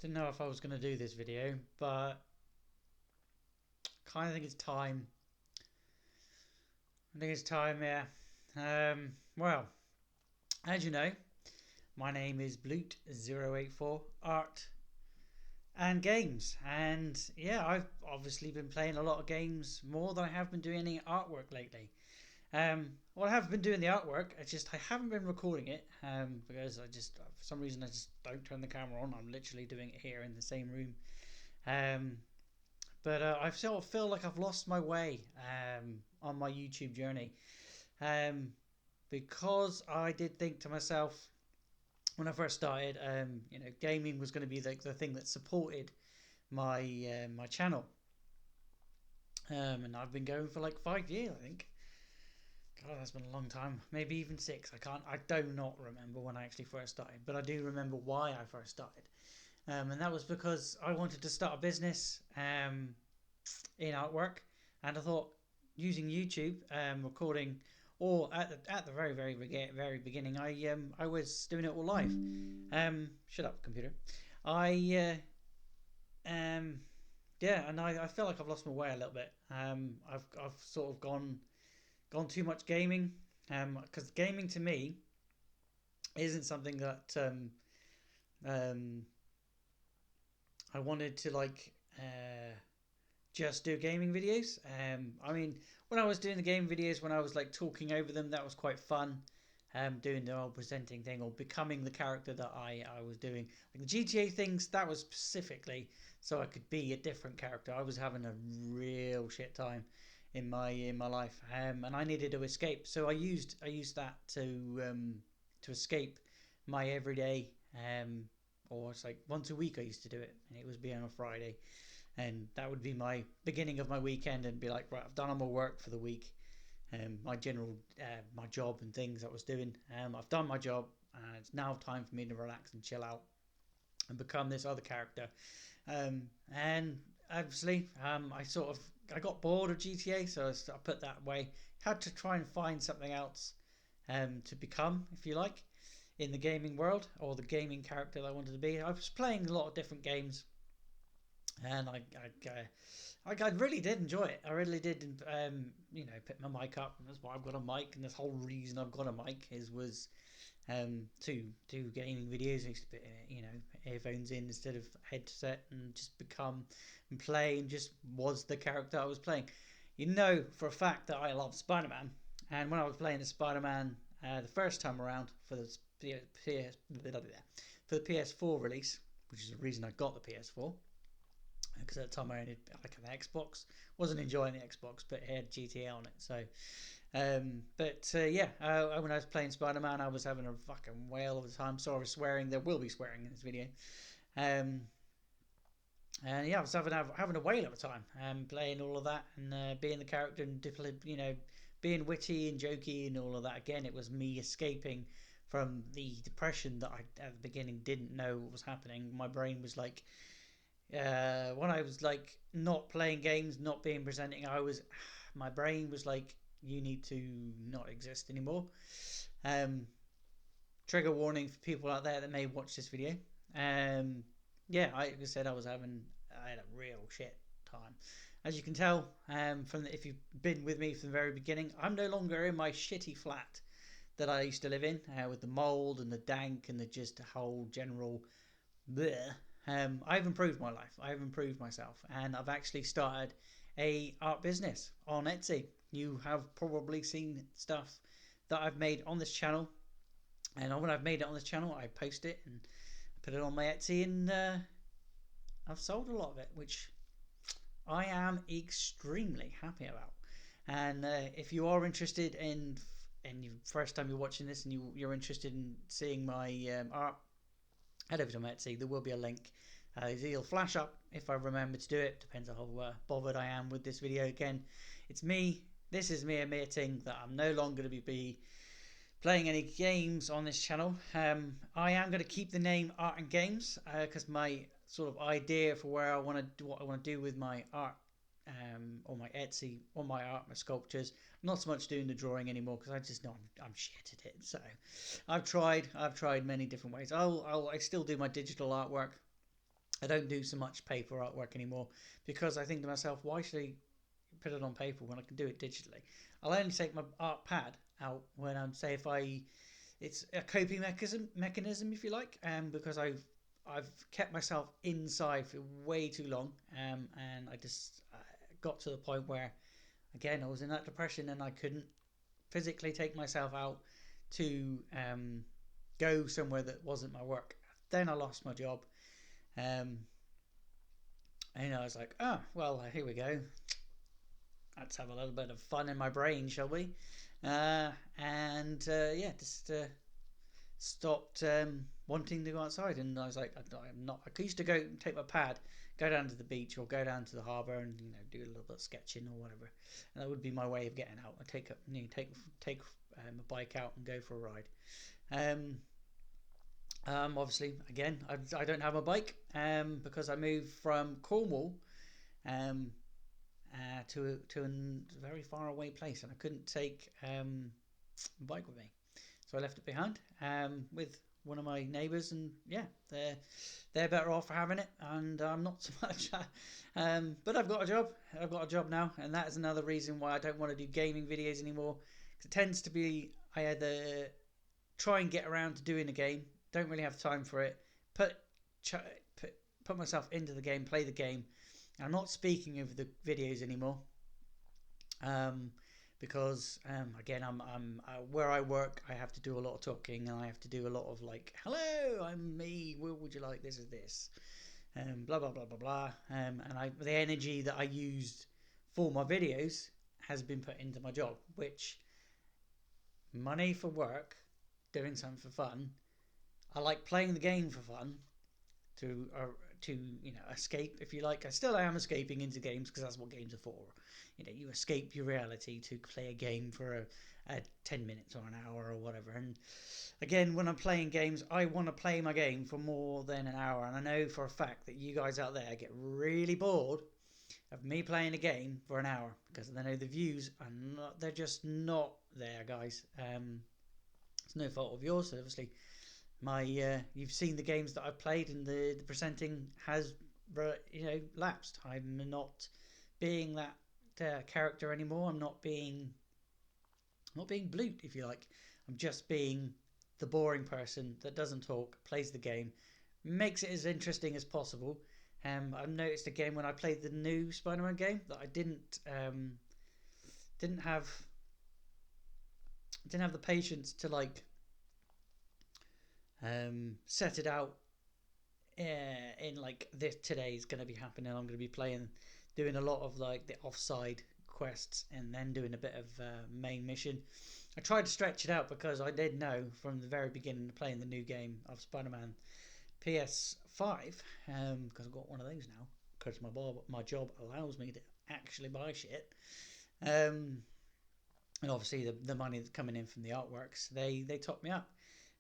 Didn't know if I was going to do this video, but kind of think it's time. I think it's time, yeah. Well, as you know, my name is Bloot084 Art and Games, and yeah, I've obviously been playing a lot of games more than I have been doing any artwork lately. Well, I have been doing the artwork. It's just I haven't been recording it because I just for some reason I just don't turn the camera on. I'm literally doing it here in the same room. Um, But I sort of feel like I've lost my way on my YouTube journey um, because I did think to myself when I first started, gaming was going to be the thing that supported my channel, and I've been going for like 5 years, I think. God, that's been a long time. Maybe even six. I do not remember when I actually first started, but I do remember why I first started, and that was because I wanted to start a business. In artwork, and I thought using YouTube recording, or at the very beginning, I was doing it all live. Shut up, computer. I um yeah, and I feel like I've lost my way a little bit. I've sort of gone too much gaming. Because gaming to me isn't something that um I wanted to just do gaming videos. I mean, when I was doing the game videos, when I was like talking over them, that was quite fun. Doing the whole presenting thing or becoming the character that I was doing. Like the GTA things, that was specifically so I could be a different character. I was having a real shit time in my life, and I needed to escape. So I used that to escape my everyday. Or it's like once a week I used to do it, and it was being on a Friday, and that would be my beginning of my weekend, and be like, right, I've done all my work for the week, my general my job and things I was doing. I've done my job, and it's now time for me to relax and chill out and become this other character. And obviously, I got bored of GTA, so I put that away. Had to try and find something else to become, if you like, in the gaming world, or the gaming character that I wanted to be. I was playing a lot of different games, and I really did enjoy it. I really did. Pick my mic up, and that's why I've got a mic. And this whole reason I've got a mic was to do gaming videos. I used to put earphones in instead of headset, and just become and play, and just was the character I was playing. You know for a fact that I love Spider Man, and when I was playing the Spider Man the first time around for the PS4 release, which is the reason I got the PS4, because at the time I only had like an Xbox. Wasn't enjoying the Xbox, but it had GTA on it. So, when I was playing Spider Man, I was having a fucking whale of a time. Sorry for swearing. There will be swearing in this video. Um, and yeah, I was having a whale of a time. Playing all of that, and being the character, and being witty and jokey and all of that. Again, it was me escaping from the depression that I at the beginning didn't know what was happening. My brain was like, when I was like not playing games, not being presenting, my brain was like, you need to not exist anymore. Um, Trigger warning for people out there that may watch this video. Um, yeah, like I said, I had a real shit time. As you can tell, if you've been with me from the very beginning, I'm no longer in my shitty flat that I used to live in, with the mold and the dank and the just whole general bleh. I've improved my life. I've improved myself, and I've actually started a art business on Etsy. You have probably seen stuff that I've made on this channel, and when I've made it on this channel, I post it and put it on my Etsy, and I've sold a lot of it, which I am extremely happy about. And if you are interested in, and you first time you're watching this, and you're interested in seeing my art, head over to my Etsy. There will be a link. It'll flash up if I remember to do it. Depends on how bothered I am with this video again. It's me. This is me admitting that I'm no longer going to be playing any games on this channel. I am going to keep the name Art and Games, because my sort of idea for where I want to do what I want to do with my art, or my Etsy, or my art, my sculptures. I'm not so much doing the drawing anymore, because I just know I'm shit at it. So I've tried many different ways. I still do my digital artwork, I don't do so much paper artwork anymore because I think to myself, why should I put it on paper when I can do it digitally? I'll only take my art pad out when I'm say if I it's a coping mechanism if you like, because I've kept myself inside for way too long, and I just got to the point where again I was in that depression and I couldn't physically take myself out to go somewhere that wasn't my work. Then I lost my job, um, and I was like, oh well, here we go. Let's have a little bit of fun in my brain, shall we? Yeah, just stopped wanting to go outside, and I was like, I'm not. I used to go take my pad, go down to the beach or go down to the harbour, and do a little bit of sketching or whatever, and that would be my way of getting out. I take a bike out and go for a ride. Um, Obviously, again, I don't have a bike because I moved from Cornwall um, to a very far away place, and I couldn't take a bike with me. So I left it behind with one of my neighbours, and yeah, they're better off for having it, and I'm not so much. But I've got a job. I've got a job now, and that is another reason why I don't want to do gaming videos anymore. Because it tends to be I either try and get around to doing a game, don't really have time for it, put put myself into the game, play the game. I'm not speaking over the videos anymore. Um, because again, I'm where I work. I have to do a lot of talking, and I have to do a lot of like, "Hello, I'm me. What would you like? This is this." Blah blah blah blah blah. The energy that I used for my videos has been put into my job, which money for work, doing something for fun. I like playing the game for fun to escape if you like. I still am escaping into games because that's what games are for. You escape your reality to play a game for a 10 minutes or an hour or whatever. And again, when I'm playing games, I want to play my game for more than an hour, and I know for a fact that you guys out there get really bored of me playing a game for an hour because I know the views are not, they're just not there, guys. It's no fault of yours, obviously. You've seen the games that I've played, and the presenting has lapsed. I'm not being that character anymore. I'm not being Blute, if you like. I'm just being the boring person that doesn't talk, plays the game, makes it as interesting as possible. I've noticed again when I played the new Spider-Man game that I didn't have the patience to set it out in like this today is going to be happening. I'm going to be doing a lot of like the offside quests and then doing a bit of main mission. I tried to stretch it out because I did know from the very beginning of playing the new game of Spider-Man PS5, because I've got one of those now because my job allows me to actually buy shit. And obviously the money that's coming in from the artworks, they top me up.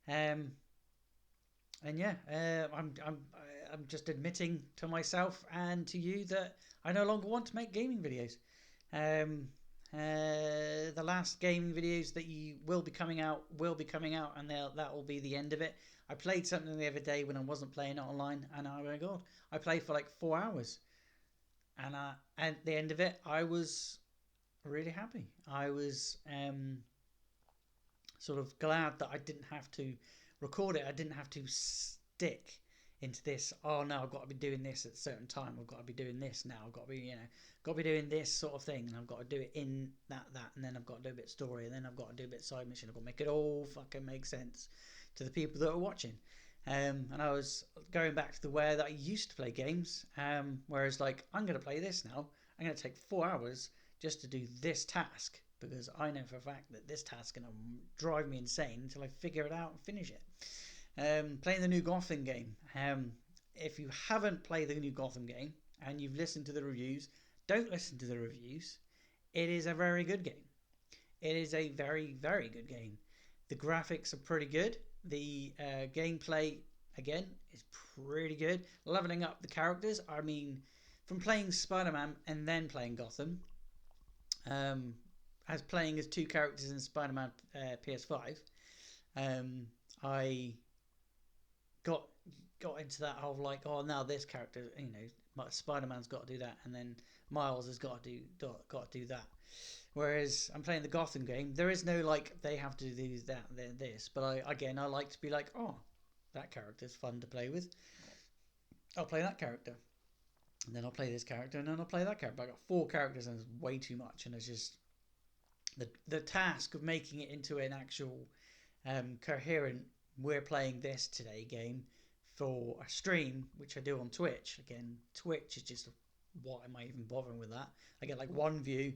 Um, and yeah, I'm just admitting to myself and to you that I no longer want to make gaming videos. Um, the last gaming videos that you will be coming out, and that will be the end of it. I played something the other day when I wasn't playing it online, and oh my god, I played for like 4 hours, and at the end of it, I was really happy. I was sort of glad that I didn't have to record it. I didn't have to stick into this. Oh no, I've got to be doing this at a certain time. I've got to be doing this now. I've got to be got to be doing this sort of thing, and I've got to do it in that, and then I've got to do a bit of story, and then I've got to do a bit of side mission. I've got to make it all fucking make sense to the people that are watching. And I was going back to the way that I used to play games. Whereas like I'm going to play this now. I'm going to take 4 hours just to do this task because I know for a fact that this task is going to drive me insane until I figure it out and finish it. Playing the new Gotham game. If you haven't played the new Gotham game and you've listened to the reviews, don't listen to the reviews. It is a very good game. It is a very, very good game. The graphics are pretty good. The gameplay, again, is pretty good. Leveling up the characters. I mean, from playing Spider-Man and then playing Gotham, as playing as two characters in Spider-Man PS5, I got got into that whole like, oh, now this character, Spider-Man's got to do that, and then Miles has got to do that. Whereas I'm playing the Gotham game, there is no like they have to do that, this. But I like to be like, oh, that character's fun to play with. I'll play that character, and then I'll play this character, and then I'll play that character. But I got 4 characters, and it's way too much, and it's just the task of making it into an actual coherent we're playing this today game for a stream, which I do on Twitch. Again, Twitch is just, what am I even bothering with that? I get like 1 view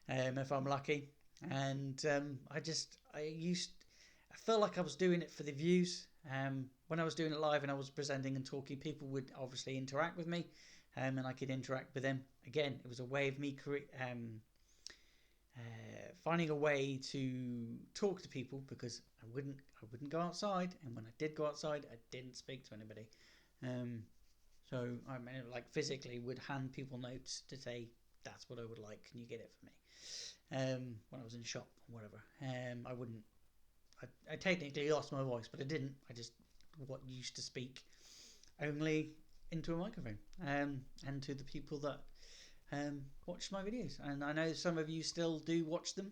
if I'm lucky, and I felt like I was doing it for the views. When I was doing it live and I was presenting and talking, people would obviously interact with me, and I could interact with them. Again, it was a way of me finding a way to talk to people, because I wouldn't go outside, and when I did go outside, I didn't speak to anybody. So I mean, like physically would hand people notes to say, that's what I would like, can you get it for me? When I was in the shop or whatever. I wouldn't. I technically lost my voice, but I didn't. I just used to speak only into a microphone, and to the people that watch my videos. And I know some of you still do watch them,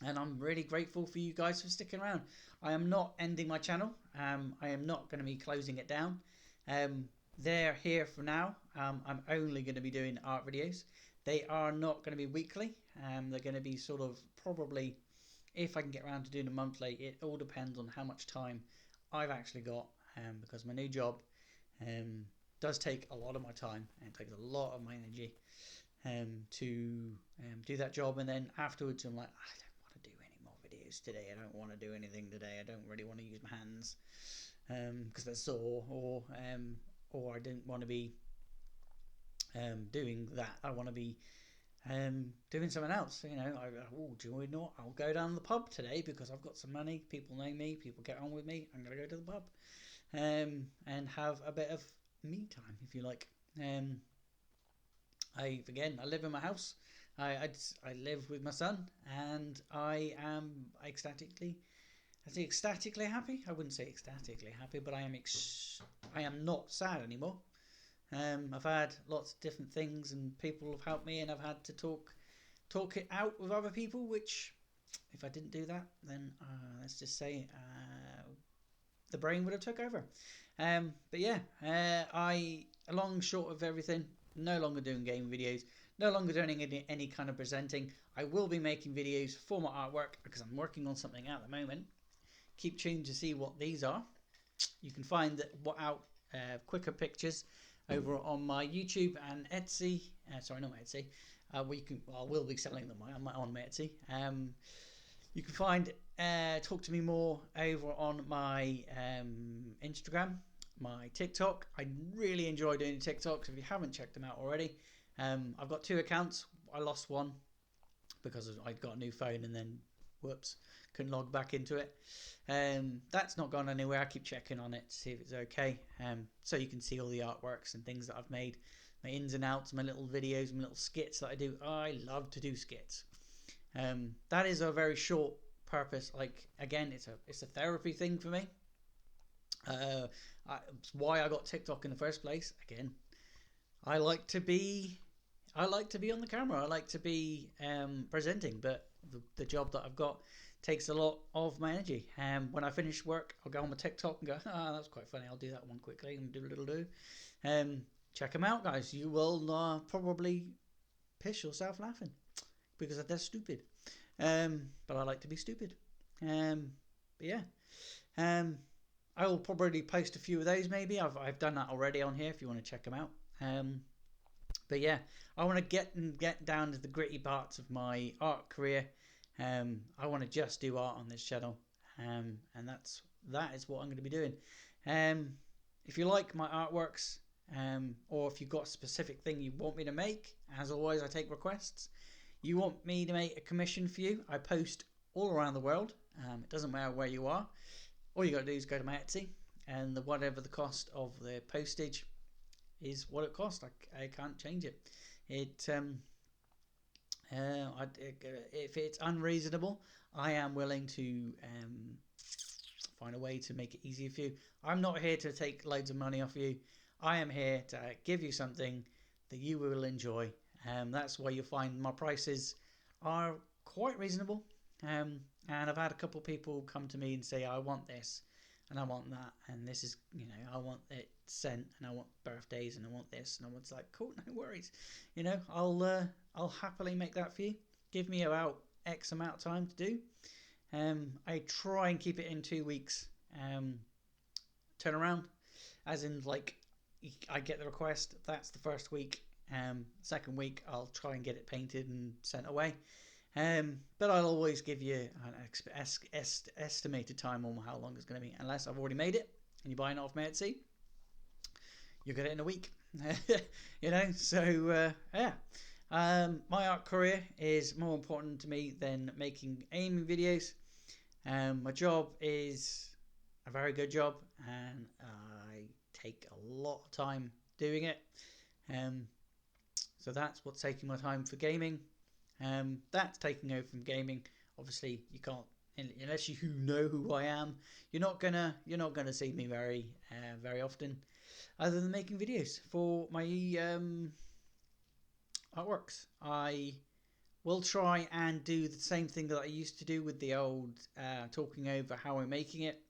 and I'm really grateful for you guys for sticking around. I am not ending my channel. I am not going to be closing it down. They're here for now. I'm only going to be doing art videos. They are not going to be weekly. They're going to be sort of probably, if I can get around to doing a monthly. It all depends on how much time I've actually got, because my new job does take a lot of my time and takes a lot of my energy to do that job. And then afterwards I'm like, I don't want to do any more videos today. I don't want to do anything today. I don't really want to use my hands because they're sore, or I didn't want to be doing that. I want to be doing something else. Do you know what? I'll go down to the pub today because I've got some money. People know me. People get on with me. I'm gonna go to the pub and have a bit of me time, if you like. I live in my house. I live with my son, and I am ecstatically happy. I wouldn't say ecstatically happy, but I am not sad anymore. I've had lots of different things, and people have helped me, and I've had to talk it out with other people, which if I didn't do that, then let's just say the brain would have took over. But yeah, long short of everything, no longer doing game videos, no longer doing any kind of presenting. I will be making videos for my artwork because I'm working on something at the moment. Keep tuned to see what these are. You can find quicker pictures over on my YouTube and Etsy. Sorry, not my Etsy. I will be selling them on my Etsy. You can find talk to me more over on my Instagram, my TikTok. I really enjoy doing TikToks. If you haven't checked them out already, I've got 2 accounts. I lost one because I got a new phone, and then whoops, couldn't log back into it. That's not gone anywhere. I keep checking on it to see if it's okay. So you can see all the artworks and things that I've made, my ins and outs, my little videos, my little skits that I do. I love to do skits. That is a very short purpose. Like, again, it's a therapy thing for me. It's why I got TikTok in the first place. Again, I like to be on the camera. I like to be presenting, but the job that I've got takes a lot of my energy. When I finish work, I'll go on my TikTok and go, that's quite funny. I'll do that one quickly and do. Check them out, guys. You will probably piss yourself laughing because they're stupid. But I like to be stupid. But yeah. I will probably post a few of those. Maybe I've done that already on here if you want to check them out. But yeah, I want to get down to the gritty parts of my art career. I want to just do art on this channel, and that is what I'm going to be doing. If you like my artworks, or if you've got a specific thing you want me to make, as always, I take requests. You want me to make a commission for you? I post all around the world. It doesn't matter where you are. All you got to do is go to my Etsy, and whatever the cost of the postage is what it costs. I can't change it. If it's unreasonable, I am willing to find a way to make it easier for you. I'm not here to take loads of money off you. I am here to give you something that you will enjoy. That's why you'll find my prices are quite reasonable. And I've had a couple of people come to me and say, I want this and I want that, and this is, I want it sent, and I want birthdays, and I want this, and I want, like, cool, no worries. I'll happily make that for you. Give me about X amount of time to do. I try and keep it in 2 weeks turnaround, as in, like, I get the request, that's the first week. Second week I'll try and get it painted and sent away. But I'll always give you an estimated time on how long it's going to be, unless I've already made it and you're buying it off me at Etsy. You'll get it in a week. So yeah. My art career is more important to me than making aiming videos. My job is a very good job, and I take a lot of time doing it. So that's what's taking my time for gaming. That's taking over from gaming. Obviously, you can't, unless you know who I am. You're not gonna see me very often, other than making videos for my artworks. I will try and do the same thing that I used to do with the old talking over how I'm making it.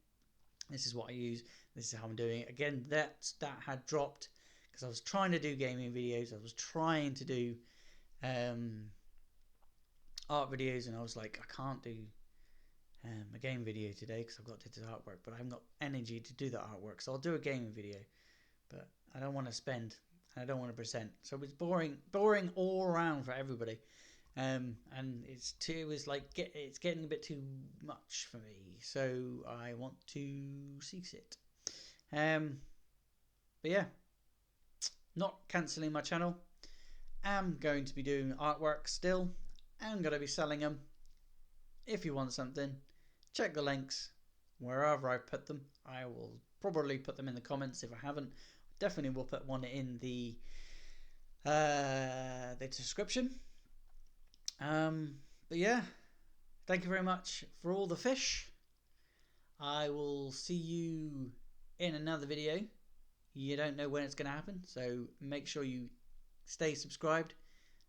This is what I use. This is how I'm doing it. Again, that had dropped because I was trying to do gaming videos. I was trying to do art videos, and I was like, I can't do a game video today because I've got to do artwork, but I haven't got energy to do that artwork, so I'll do a gaming video, but I don't want to spend, and I don't want to present, so it's boring all around for everybody. And it's getting a bit too much for me, so I want to cease it. But yeah, not cancelling my channel. I'm going to be doing artwork still. I'm going to be selling them. If you want something, check the links wherever I put them. I will probably put them in the comments if I haven't. Definitely will put one in the description. But yeah, thank you very much for all the fish. I will see you in another video. You don't know when it's going to happen, so make sure you stay subscribed.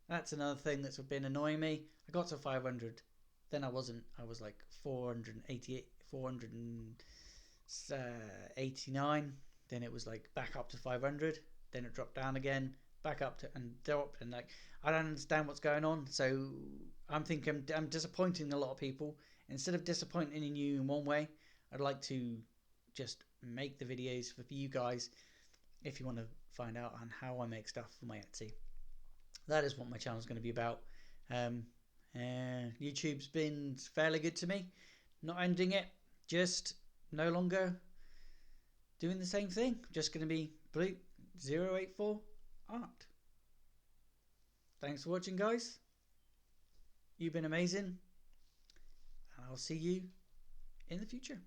That's another thing that's been annoying me. I got to 500, then I wasn't. I was like 488, 489. Then it was like back up to 500. Then it dropped down again, back up to and dropped. And like, I don't understand what's going on. So I'm thinking I'm disappointing a lot of people. Instead of disappointing in you in one way, I'd like to just make the videos for you guys. If you want to find out on how I make stuff for my Etsy, that is what my channel is going to be about. YouTube's been fairly good to me. Not ending it, just no longer doing the same thing. Just going to be Blue084 Art. Thanks for watching, guys. You've been amazing, and I'll see you in the future.